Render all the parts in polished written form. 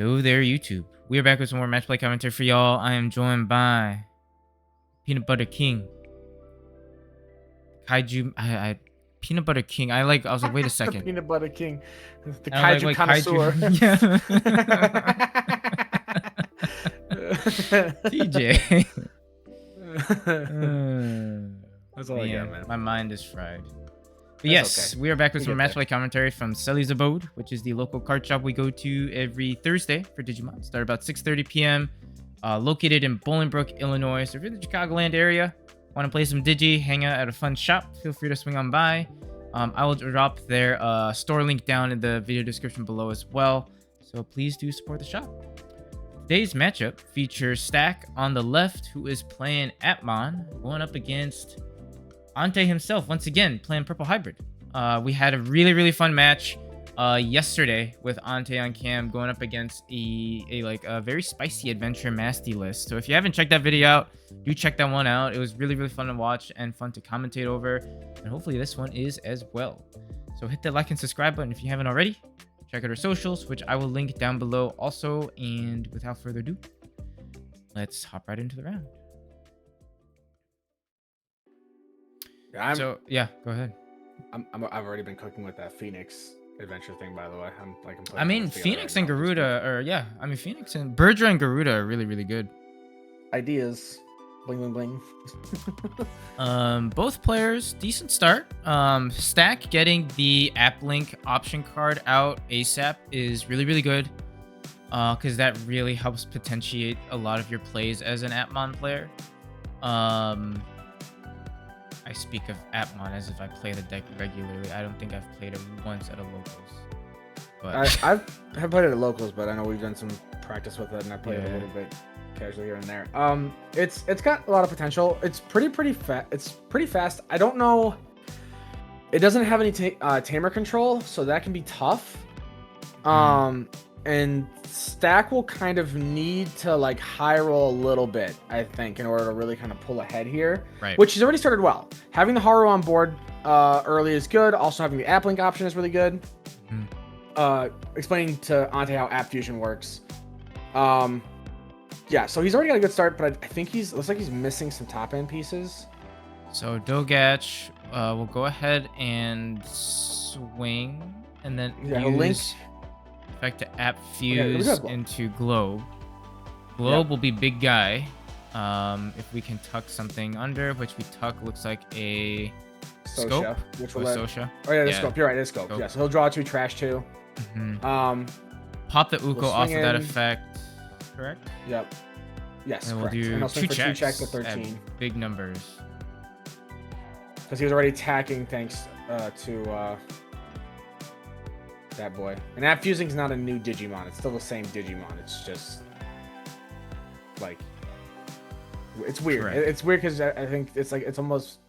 Hello there, YouTube. We are back with some more Matchplay commentary for y'all. I am joined by Peanut Butter King. Kaiju... Peanut Butter King. I was like, wait a second. The Peanut Butter King. The Kaiju connoisseur. TJ. That's all I got, man. My mind is fried. But yes, okay. We are back with some Matchplay commentary from Sully's Abode, which is the local card shop we go to every Thursday for Digimon. Start about 6:30 p.m. Located in Bolingbrook, Illinois. So if you're in the Chicagoland area, want to play some Digi, hang out at a fun shop, feel free to swing on by. I will drop their store link down in the video description below as well. So please do support the shop. Today's matchup features Stack on the left, who is playing Appmon, going up against Ante himself, once again, playing Purple Hybrid. We had a really fun match yesterday with Ante on cam going up against a very spicy adventure Masty list. So if you haven't checked that video out, do check that one out. It was really fun to watch and fun to commentate over. And hopefully this one is as well. So hit that like and subscribe button if you haven't already. Check out our socials, which I will link down below also. And without further ado, let's hop right into the round. So yeah, go ahead. I've already been cooking with that Phoenix adventure thing, by the way. I mean, Phoenix and Garuda Phoenix and Berger and Garuda are really good. Ideas, bling bling bling. Both players, decent start. Stack getting the app link option card out ASAP is really good. Because that really helps potentiate a lot of your plays as an Appmon player. I speak of Appmon as if I play the deck regularly. I don't think I've played it once at a locals. But I have played it at locals, but I know we've done some practice with it, and I played it a little bit casually here and there. It's got a lot of potential. It's pretty fast. It's pretty fast. I don't know. It doesn't have any tamer control, so that can be tough. And Stack will kind of need to like high roll a little bit, I think, in order to really kind of pull ahead here. Right. Which he's already started well. Having the Haru on board early is good. Also having the app link option is really good. Explaining to Ante how app fusion works. Yeah, so he's already got a good start, but I think looks like he's missing some top end pieces. So Dogach will go ahead and swing, and then use effect to app fuse into Globe. Globe will be big guy. If we can tuck something under, which we tuck looks like a scope. Sosha. Oh yeah, the scope. You're right, it's scope. Yeah, so he'll draw 2 trash 2. Pop the Uko off of that effect. Correct? Yep. Yes, and we'll do 2 checks to 13. Big numbers. Because he was already attacking thanks to that boy. And app fusing is not a new Digimon. It's still the same Digimon. It's just like it's weird. Correct. It's weird because I think it's like it's almost.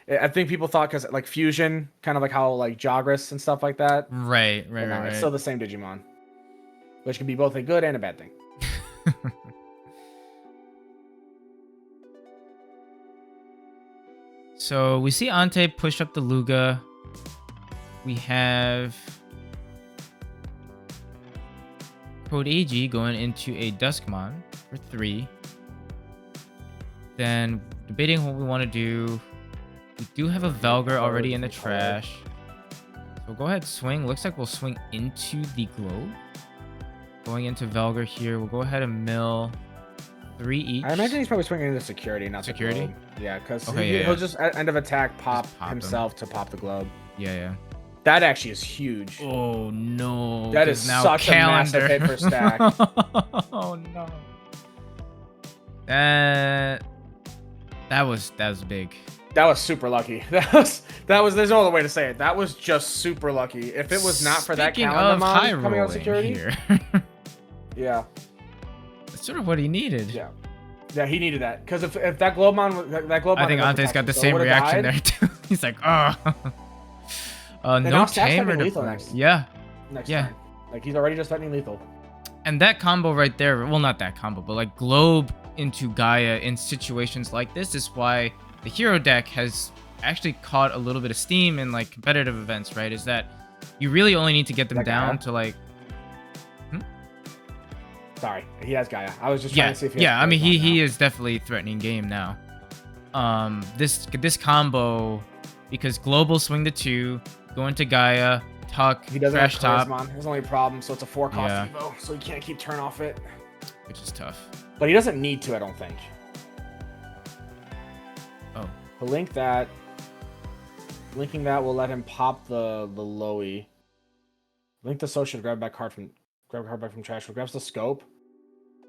I think people thought because like fusion, kind of like how like Jagras and stuff like that. Right. It's still the same Digimon, which can be both a good and a bad thing. So we see Ante push up the Luga. We have Code AG going into a Duskmon for 3. Then debating what we want to do. We do have a Velgar already in the trash. So go ahead, swing. Looks like we'll swing into the Globe. Going into Velgar here. We'll go ahead and mill 3 each. I imagine he's probably swinging into security, not security. The Globe. Yeah, because he'll just at end of attack pop himself to pop the Globe. Yeah. That actually is huge. Oh no! That is now such a massive hit for Stack. Oh no! That was big. That was super lucky. That was. There's no other way to say it. That was just super lucky. If it was not for that calendar mon coming out security, here. Yeah, that's sort of what he needed. Yeah, he needed that because if that Globemon, I think Ante's got the same reaction there too. He's like, oh. No tamer to play. Next time. Like he's already just threatening lethal. And that combo right there, well, not that combo, but like Globe into Gaia in situations like this is why the hero deck has actually caught a little bit of steam in like competitive events, right? Is that you really only need to get them down to like Sorry, he has Gaia. I was just trying to see if he has I mean, he now. is definitely threatening game now. This combo, because global swing the 2, go into Gaia, tuck, He doesn't crash have top. Charisma. His only problem, so it's a 4-cost Evo, so he can't keep turn off it. Which is tough. But he doesn't need to, I don't think. Oh. He'll link that. Linking that will let him pop the Lowy. Link the social to grab a card back from trash. Grabs the scope.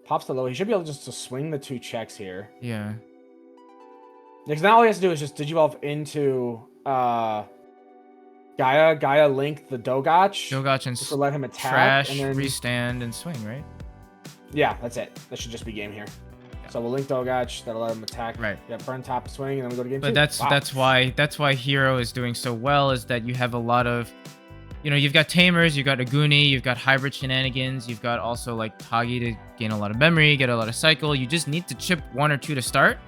Pops the Lowy. He should be able just to swing the 2 checks here. Yeah. Because now all he has to do is just digivolve into Gaia. Gaia link the Dogach. Dogach and just to let him attack. Trash, and then restand, and swing, right? Yeah, that's it. That should just be game here. Yeah. So we'll link Dogach. That'll let him attack. Right. Yeah, burn top, swing, and then we go to game 2. But that's why Hero is doing so well, is that you have a lot of, you've got Tamers, you've got Aguni, you've got hybrid shenanigans, you've got also like Tagi to gain a lot of memory, get a lot of cycle. You just need to chip 1 or 2 to start.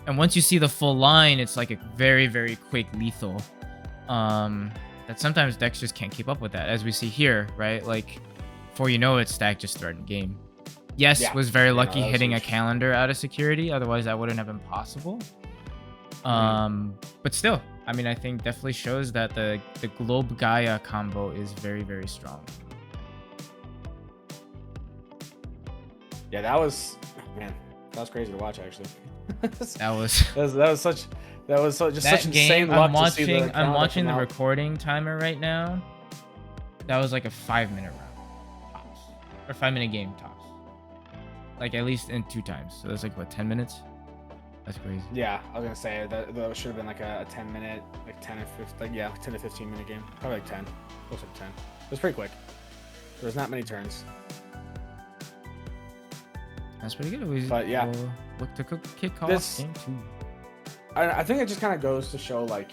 And once you see the full line, it's like a very, very quick lethal. That sometimes decks just can't keep up with that, as we see here, right? Like, before you know it, Stack just threatened game. Yes, was very lucky hitting a calendar out of security. Otherwise, that wouldn't have been possible. But still, I mean, I think definitely shows that the Globe Gaia combo is very, very strong. Yeah, that was crazy to watch, actually. that was such insane luck to see the I'm watching the recording timer right now. That was like a 5-minute round tops, or 5-minute game tops. Like at least in 2 times. So that's like what, 10 minutes? That's crazy. Yeah, I was gonna say that should have been like a 10-minute, like 10 or 15, 10 to 15-minute game. Probably like 10, closer to 10. It was pretty quick. There was not many turns. That's pretty good. But yeah, we'll look to kick off game 2. I think it just kind of goes to show like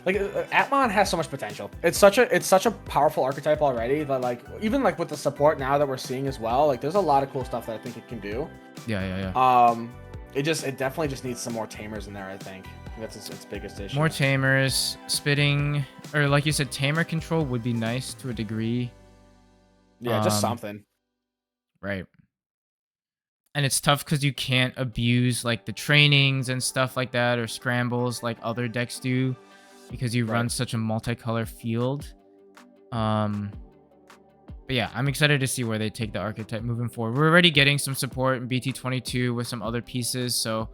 Appmon has so much potential. It's such a powerful archetype already that like even like with the support now that we're seeing as well, like there's a lot of cool stuff that I think it can do. Yeah. It definitely just needs some more tamers in there. I think that's its biggest issue. More tamers, spitting, or like you said, tamer control would be nice to a degree. Yeah, just something. Right. And it's tough because you can't abuse like the trainings and stuff like that, or scrambles like other decks do, because you run such a multicolor field. But yeah, I'm excited to see where they take the archetype moving forward. We're already getting some support in BT-22 with some other pieces, so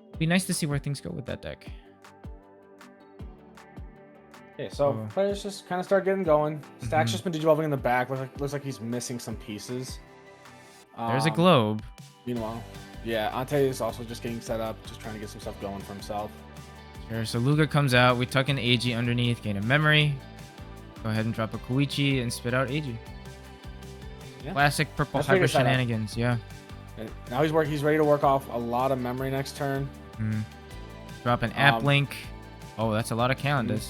it'd be nice to see where things go with that deck. Okay, so players just kind of start getting going. Stack's just been digivolving in the back. Looks like he's missing some pieces. There's a globe. Meanwhile, yeah, Ante is also just getting set up, just trying to get some stuff going for himself. Sure, so Luga comes out. We tuck in AG underneath, gain a memory. Go ahead and drop a Koichi and spit out AG. Yeah. Classic purple hybrid shenanigans, yeah. And now he's ready to work off a lot of memory next turn. Drop an app link. Oh, that's a lot of calendars.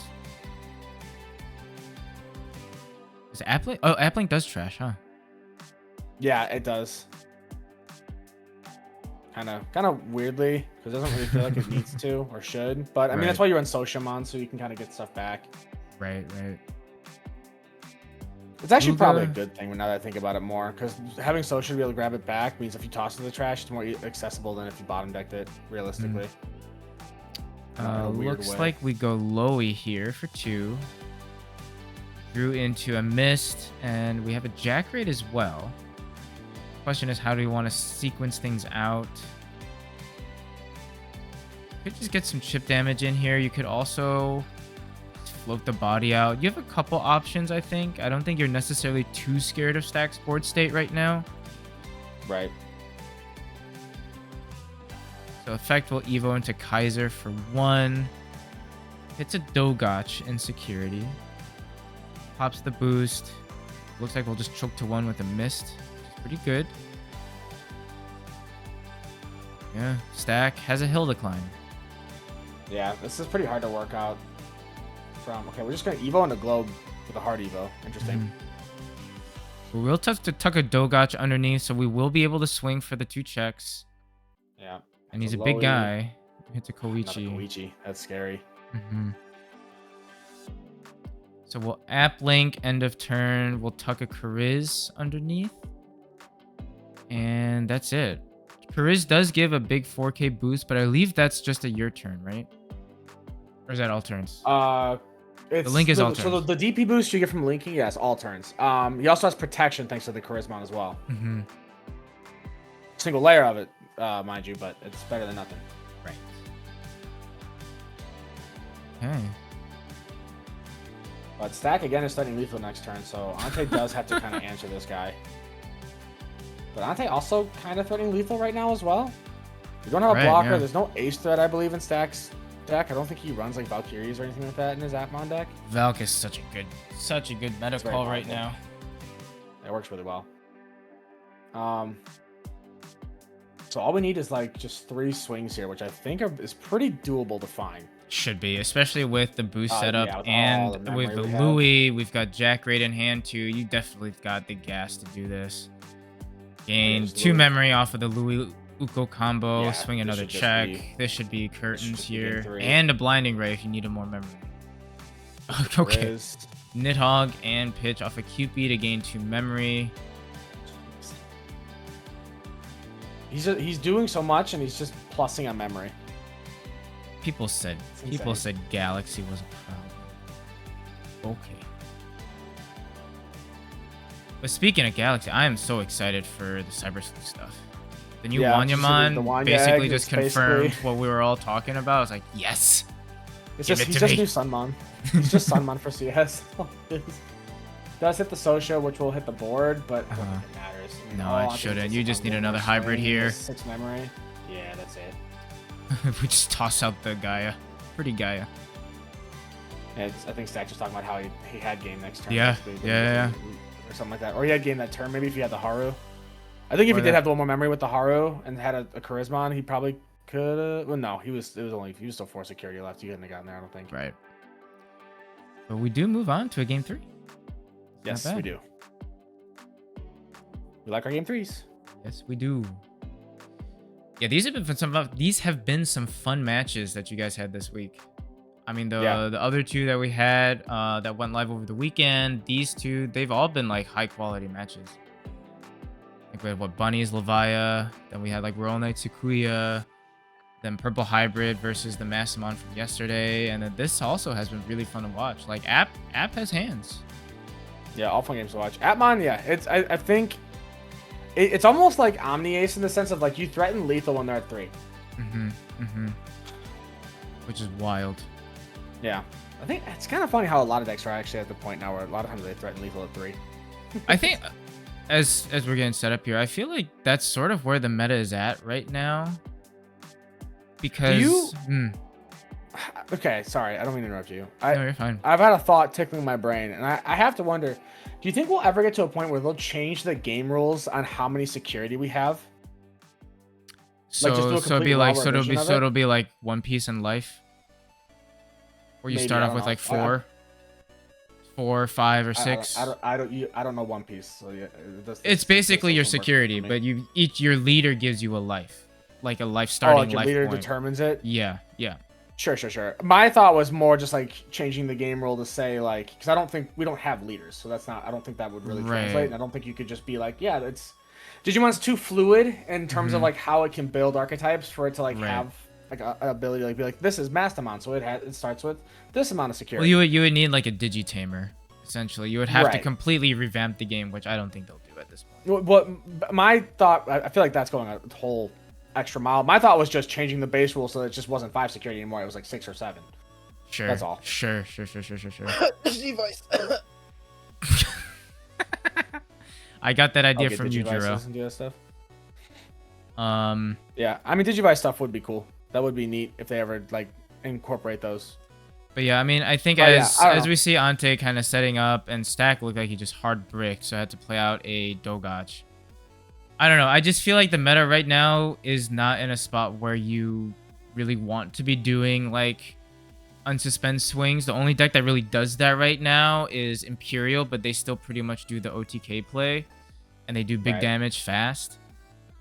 Is app link? Oh, app link does trash, huh? Yeah, it does. Kind of weirdly, because it doesn't really feel like it needs to or should. But I mean, that's why you run Sociamon, so you can kind of get stuff back. Right. It's actually probably a good thing now that I think about it more, because having Social be able to grab it back means if you toss it in the trash, it's more accessible than if you bottom decked it, realistically. Looks like we go Lowy here for 2. Drew into a Mist, and we have a Jack Raid as well. Question is, how do we want to sequence things out? Could just get some chip damage in here. You could also float the body out. You have a couple options, I think. I don't think you're necessarily too scared of Stack's board state right now. Right. So effect will Evo into Kaiser for 1. Hits a Dogach in security. Pops the boost. Looks like we'll just choke to 1 with a Mist. Pretty good. Yeah, Stack has a hill decline. Yeah, this is pretty hard to work out from. Okay, we're just going to Evo into Globe with a hard Evo. Interesting. We're real tough to tuck a Dogach underneath, so we will be able to swing for the 2 checks. Yeah. And he's a big guy. Hits a Koichi. Koichi. That's scary. So we'll app link end of turn. We'll tuck a Chariz underneath. And that's it. Chariz does give a big 4K boost, but I believe that's just a your turn, right? Or is that all turns? The link is all turns. So the DP boost you get from linking, yes, all turns. He also has protection thanks to the Charisma as well. Mm-hmm. Single layer of it, mind you, but it's better than nothing. Right. Okay. But Stack again is starting lethal next turn, so Ante does have to kind of answer this guy. But Ante also kind of threatening lethal right now as well. We don't have a blocker. Yeah. There's no ace threat, I believe, in Stack's deck. I don't think he runs like Valkyries or anything like that in his Appmon deck. Valk is such a good meta call right now. It works really well. So all we need is like just 3 swings here, which I think is pretty doable to find. Should be, especially with the boost setup and with the Louis. We've got Jack Raid in hand too. You definitely got the gas to do this. Gain 2 memory off of the Louis Uko combo. Yeah, swing another check. This should be curtains here. And a blinding ray if you need a more memory. Okay. Nidhogg and pitch off a QP to gain 2 memory. He's doing so much and he's just plussing on memory. People said Galaxy was a problem. Okay. But speaking of Galaxy, I am so excited for the Cyber Sleuth stuff. The new Wanyamon basically just confirmed what we were all talking about. I was like, yes. He's just new Sunmon. He's just Sunmon for CS. Does hit the Socia, which will hit the board, but I don't think it matters. I mean, no, it shouldn't. You just need another hybrid here. 6 memory. Yeah, that's it. We just toss out the Gaia. Pretty Gaia. Yeah, I think Stack just talking about how he had game next turn. Yeah, yeah. Or something like that. Or he had game that turn, maybe if he had the Haru. I think if he did have the 1 more memory with the Haru and had a Charisma on, he probably could have. Well, no, he was still 4 security left. He couldn't have gotten there, I don't think. Right. But we do move on to a game 3. Yes, we do. We like our game 3s. Yes, we do. Yeah, these have been some fun matches that you guys had this week. I mean, the other 2 that we had that went live over the weekend, these 2, they've all been like high quality matches. Like we had Bunnies, Levia, then we had like Royal Knight Sukuya, then Purple Hybrid versus the Massamon from yesterday, and then this also has been really fun to watch. Like App has hands. Yeah, all fun games to watch. Appmon, yeah, I think it's almost like Omni Ace in the sense of like you threaten lethal when they're at 3. Which is wild. Yeah, I think it's kind of funny how a lot of decks are actually at the point now where a lot of times they threaten lethal at 3. I think as we're getting set up here, I feel like that's sort of where the meta is at right now. Because okay, sorry, I don't mean to interrupt you. No, you're fine. I've had a thought tickling my brain, and I have to wonder, do you think we'll ever get to a point where they'll change the game rules on how many security we have? So it'll be like One Piece in Life, where you start off with like 4, 5, or 6. I don't know One Piece, so yeah. It's basically your security, but your leader gives you a life, like a life starting life. Your leader point. determines it. Yeah. Sure. My thought was more just like changing the game rule to say like, because I don't think we don't have leaders, so I don't think that would really translate. And I don't think you could just be like, yeah, it's Digimon's too fluid in terms of like how it can build archetypes for it to like have like an ability to like be like, this is Mastamon, so it starts with this amount of security. Well, you would need like a Digitamer essentially. You would have to completely revamp the game, which I don't think they'll do at this point. Well, my thought, I feel like that's going a whole extra mile. My thought was just changing the base rule so that it just wasn't 5 security anymore. It was like 6 or 7. Sure. That's all. Sure. Device. I got that idea from you, Jiro. And do that stuff. Yeah, I mean, Digivice stuff would be cool. That would be neat if they ever like incorporate those. But yeah, I mean, I think as we see Ante kind of setting up and Stack looked like he just hard bricked, so I had to play out a Dogotch. I don't know. I just feel like the meta right now is not in a spot where you really want to be doing like unsuspend swings. The only deck that really does that right now is Imperial, but they still pretty much do the OTK play and they do big damage fast.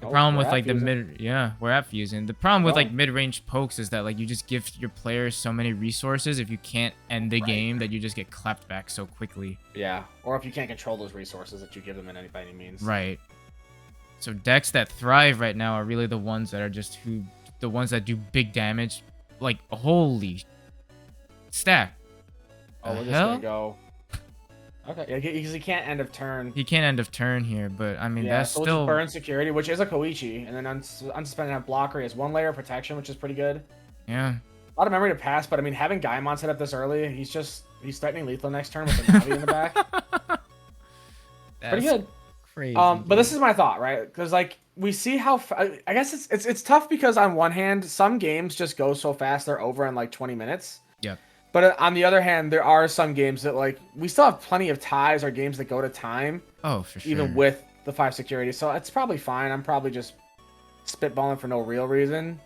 The problem with like the fusing. we're at fusing. The problem with Well, like mid-range pokes is that like you just give your players so many resources. If you can't end the game, that you just get clapped back so quickly. Yeah, or if you can't control those resources that you give them by any means. Right. So decks that thrive right now are really the ones that are the ones that do big damage. Like holy stack. Oh, we're just gonna go. Okay, yeah, because he can't end of turn. He can't end of turn here, but I mean that's so still we'll just burn security, which is a Koichi, and then unsuspended have blocker. He has 1 layer of protection, which is pretty good. Yeah. A lot of memory to pass, but I mean having Gaimon set up this early, he's threatening lethal next turn with a Navi in the back. Pretty good. Crazy. But this is my thought, right? Because like we see how I guess it's tough because on one hand, some games just go so fast they're over in like 20 minutes. Yeah. But on the other hand, there are some games that like we still have plenty of ties or games that go to time. Oh, for sure. Even with the 5 security, so it's probably fine. I'm probably just spitballing for no real reason.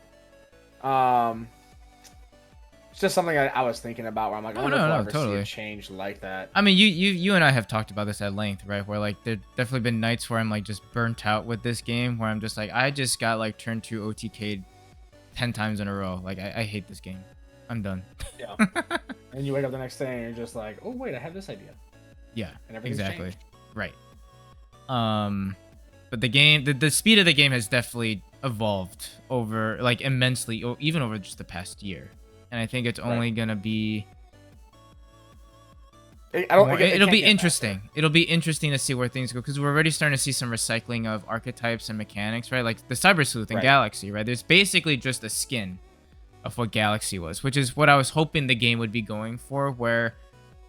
It's just something I was thinking about where I'm like, I wonder if we'll ever see a change like that. I mean, you and I have talked about this at length, right? Where like there definitely been nights where I'm like just burnt out with this game, where I'm just like I just got like turn 2 OTK'd 10 times in a row. Like I hate this game. I'm done. Yeah. And you wake up the next day and you're just like, oh wait, I have this idea. Yeah. And exactly. Changed. Right. But the game, the speed of the game has definitely evolved over like immensely, even over just the past year. And I think it's only gonna be. It'll be interesting. It'll be interesting to see where things go because we're already starting to see some recycling of archetypes and mechanics, right? Like the Cyber Sleuth in Galaxy, right? There's basically just a skin of what Galaxy was, which is what I was hoping the game would be going for, where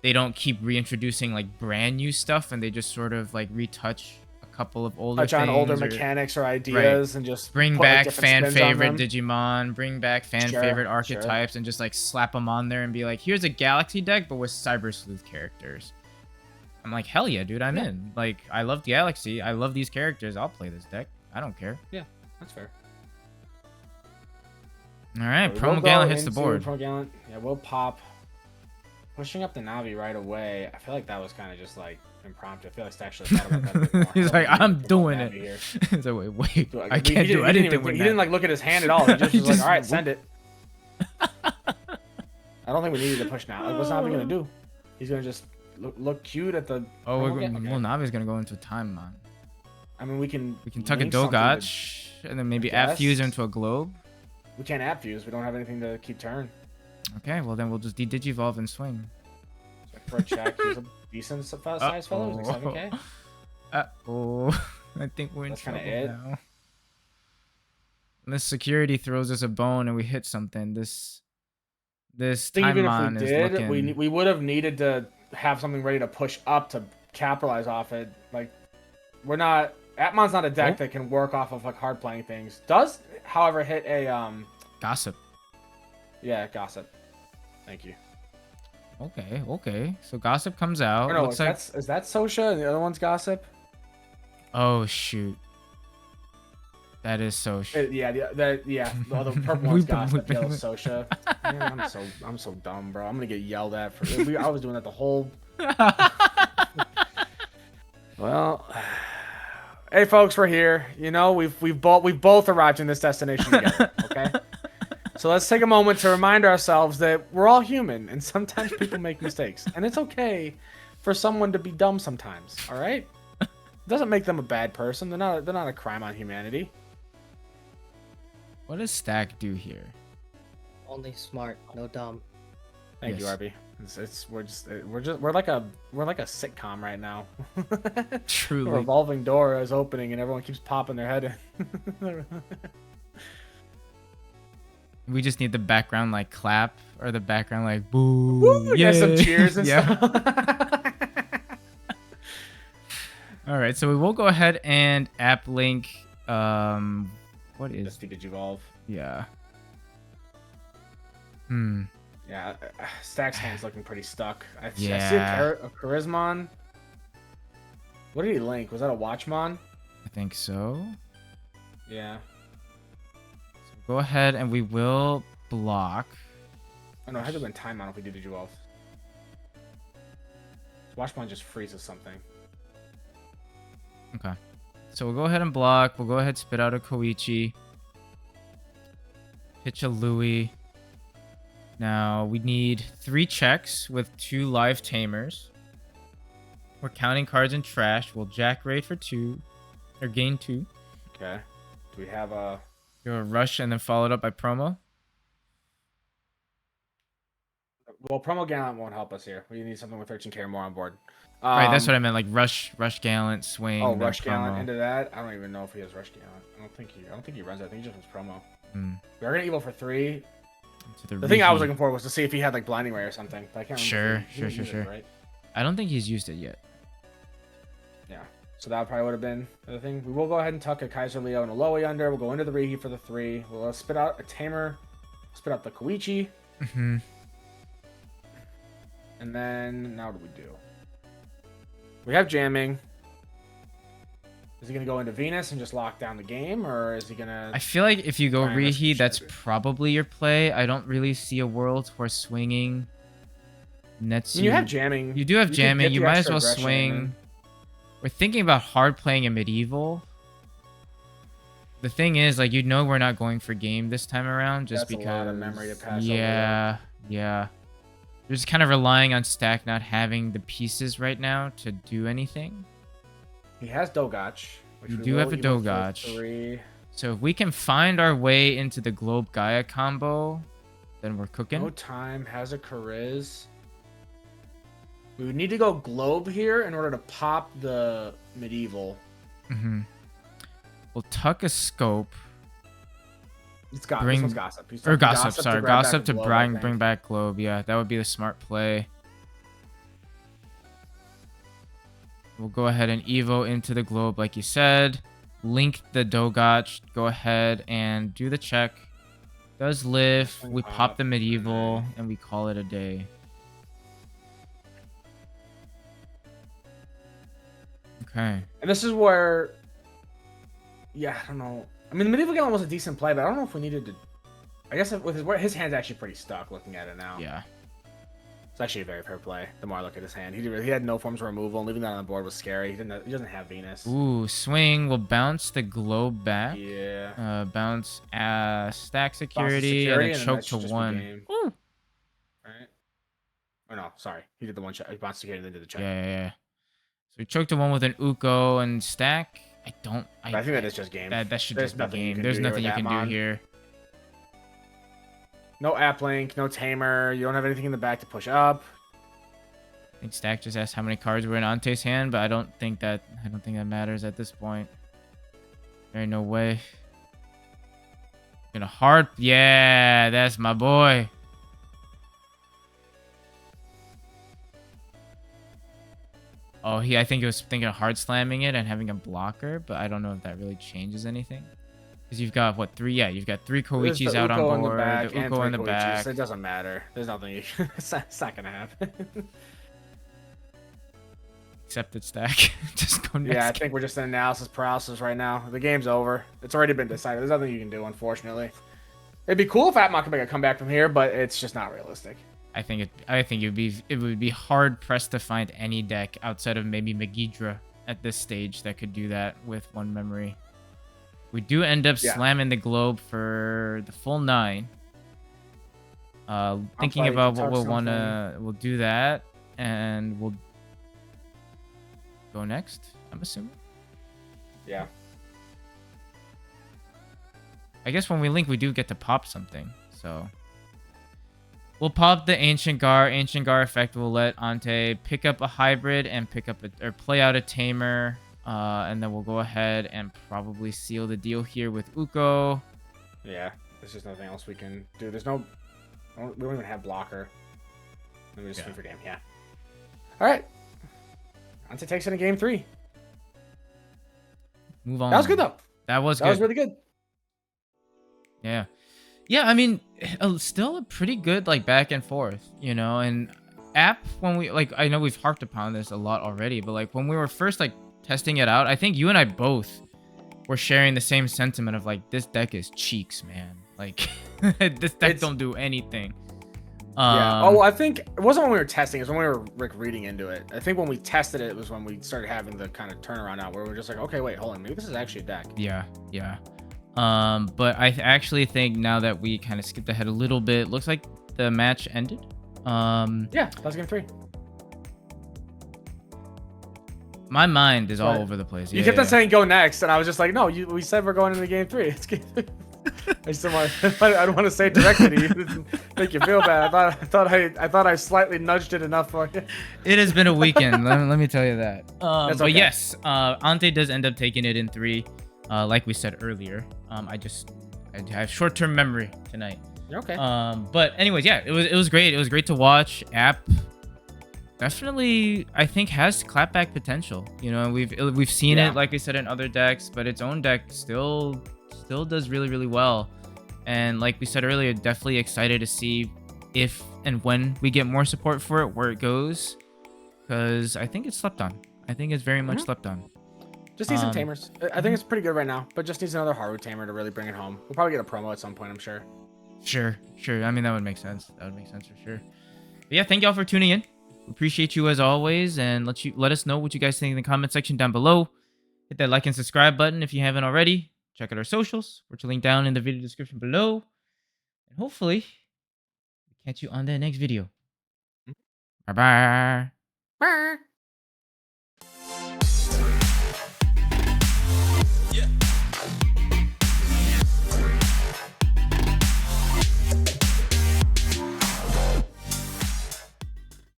they don't keep reintroducing like brand new stuff and they just sort of like retouch a couple of older touch on older mechanics or ideas and just bring back fan favorite Digimon, bring back fan favorite archetypes and just like slap them on there and be like, here's a Galaxy deck but with Cyber Sleuth characters. I'm like, hell yeah, dude, I'm in. Like, I love Galaxy, I love these characters, I'll play this deck, I don't care. Yeah, that's fair. All right, Promo Gallant hits the board. Promo Gallant, yeah, we'll pop. Pushing up the Navi right away. I feel like that was kind of just like impromptu. I feel like Stack should have thought about that a bit more. He's like, I'm doing it. He's like, wait, I can't do anything with that. He didn't like look at his hand at all. He just was like, all right, send it. I don't think we needed to push now. Like, what's Navi gonna do? He's gonna just look cute at the. Oh, well, Navi's gonna go into time, man. I mean, we can tuck a Dogotch and then maybe app fuse into a globe. We can't app fuse. We don't have anything to keep turn. Okay, well then we'll just de-digivolve and swing. For a check, he's a decent size fellow. He's like 7K. I think we're in trouble now. And this security throws us a bone and we hit something. This even timeline if we is looking... we would have needed to have something ready to push up to capitalize off it. Like, we're not... Appmon's not a deck that can work off of like hard playing things. Does, however, hit a Gossip. Yeah, Gossip. Thank you. Okay. So Gossip comes out. No, is that Sosha and the other one's Gossip? Oh shoot. That is Sosha. The other purple one's Gossip, the yellow Sosha. Man, I'm so dumb, bro. I'm gonna get yelled at for. I was doing that the whole. Well, hey folks, we're here. You know, we've both arrived in this destination together. Okay. So let's take a moment to remind ourselves that we're all human, and sometimes people make mistakes, and it's okay for someone to be dumb sometimes. All right, it doesn't make them a bad person. They're not a crime on humanity. What does Stack do here? Only smart, no dumb. Thank you, RB. We're like a sitcom right now. Truly, a revolving door is opening, and everyone keeps popping their head in. We just need the background like clap or the background like boo. Woo, yeah, some cheers and stuff. All right, so we will go ahead and app link. What is? Digivolve. Yeah. Yeah, Stack's hand's looking pretty stuck. I see Yeah. a Charismon. What did he link? Was that a Watchmon? I think so. Yeah. Go ahead and we will block. Oh no, it had to have been time on if we did Digivolve. Watchmon just freezes something. Okay. So we'll go ahead and block. We'll go ahead and spit out a Koichi. Pitch a Louis. Now we need 3 checks with 2 live tamers. We're counting cards in trash. We'll jack raid for 2. Or gain 2. Okay. Do we have a... Go rush and then followed up by promo. Well, promo Gallant won't help us here. We need something with 13k or more on board. Right, that's what I meant. Like rush Gallant, swing. Oh, rush promo. Gallant into that. I don't even know if he has rush Gallant. I don't think he runs that. I think he just runs promo. We are gonna evil for 3. The thing I was looking for was to see if he had like blinding ray or something. But I can't remember. Sure. It, right? I don't think he's used it yet. Yeah. So that probably would have been the thing. We will go ahead and tuck a Kaiser Leo and a Lowy under. We'll go into the reheat for the 3. We'll spit out a tamer. Spit out the Koichi. And then now what do we do? We have jamming. Is he gonna go into Venus and just lock down the game, or is he gonna? I feel like if you go reheat, that's probably your play. I don't really see a world for swinging. Netsu. You have jamming. You do have jamming. You might as well swing. We're thinking about hard playing a medieval. The thing is, like, we're not going for game this time around, just because. A lot of memory to pass over. Yeah. We're just kind of relying on Stack not having the pieces right now to do anything. He has Dogach. We do have a Dogach. So if we can find our way into the Globe Gaia combo, then we're cooking. No time has a Chariz. We would need to go Globe here in order to pop the medieval. We'll tuck a scope. This one's Gossip. Or Gossip, sorry. Gossip to bring back Globe. Yeah, that would be the smart play. We'll go ahead and Evo into the Globe, like you said. Link the Dogach. Go ahead and do the check. Does live. We pop the medieval, and we call it a day. Okay. And this is where... Yeah, I don't know. I mean, the medieval game was a decent play, but I don't know if we needed to... I guess with his hand's actually pretty stuck looking at it now. Yeah. It's actually a very fair play. The more I look at his hand, he had no forms of removal, and leaving that on the board was scary. He doesn't have Venus. Ooh, swing. We'll bounce the Globe back. Yeah. Bounce stack security and then choke to 1. Ooh. Right. Oh no, sorry. He did the 1 shot. He bounced security and then did the check. Yeah. So we choked to 1 with an Uko and stack. I think that is just game. That should just be game. There's nothing you can do here. No app link, no tamer. You don't have anything in the back to push up. I think Stack just asked how many cards were in Ante's hand, but I don't think that matters at this point. There ain't no way. Gonna hard. Yeah, that's my boy. Oh, I think he was thinking of hard slamming it and having a blocker, but I don't know if that really changes anything. Because you've got, what, 3? Yeah, you've got 3 Koichis out on board. The Uko in the back. It doesn't matter. There's nothing. It's not going to happen. Accepted Stack. Just go next. Yeah, I think we're just in analysis paralysis right now. The game's over. It's already been decided. There's nothing you can do, unfortunately. It'd be cool if Appmon could make a comeback from here, but it's just not realistic. I think it would be hard pressed to find any deck outside of maybe Megidra at this stage that could do that with 1 memory. We do end up slamming the Globe for the full 9. Thinking about what we'll do that, and we'll go next, I'm assuming. Yeah. I guess when we link, we do get to pop something, so we'll pop the Ancient Gar. Ancient Gar effect will let Ante pick up a hybrid and play out a tamer. And then we'll go ahead and probably seal the deal here with Uko. Yeah, there's just nothing else we can do. We don't even have blocker. Let me just swing for damn. Yeah. All right. Ante takes it in game 3. Move on. That was good though. That was really good. Yeah. Yeah, I mean, still a pretty good back and forth, and App, when we I know we've harped upon this a lot already, but when we were first testing it out, I think you and I both were sharing the same sentiment of this deck is cheeks, man. This deck don't do anything. Yeah. Oh, I think it wasn't when we were testing. It was when we were like reading into it. I think when we tested it was when we started having the kind of turnaround out where we're just like, okay, wait, hold on, maybe this is actually a deck. Yeah. But I actually think now that we kind of skipped ahead a little bit, looks like the match ended. Yeah, that's game 3. My mind is all over the place. You kept on saying go next, and I was just like, no, we said we're going into game 3. It's game 3. I don't want to say it directly to you to make you feel bad. I thought I slightly nudged it enough for you. It has been a weekend. let me tell you that. That's But okay. yes, Ante does end up taking it in 3, like we said earlier. I have short-term memory tonight. You're okay. But anyways, yeah, it was great. It was great to watch. App definitely, I think, has clapback potential. You know, we've seen it, like I said, in other decks, but its own deck still does really, really well. And like we said earlier, definitely excited to see if and when we get more support for it, where it goes, because I think it's slept on. I think it's very much slept on. Just need some tamers. I think it's pretty good right now, but just needs another Haru tamer to really bring it home. We'll probably get a promo at some point, I'm sure. Sure. I mean, that would make sense. That would make sense for sure. But yeah, thank y'all for tuning in. Appreciate you as always, and let us know what you guys think in the comment section down below. Hit that like and subscribe button if you haven't already. Check out our socials, which are linked down in the video description below. And hopefully, we'll catch you on the next video. Bye-bye. Bye.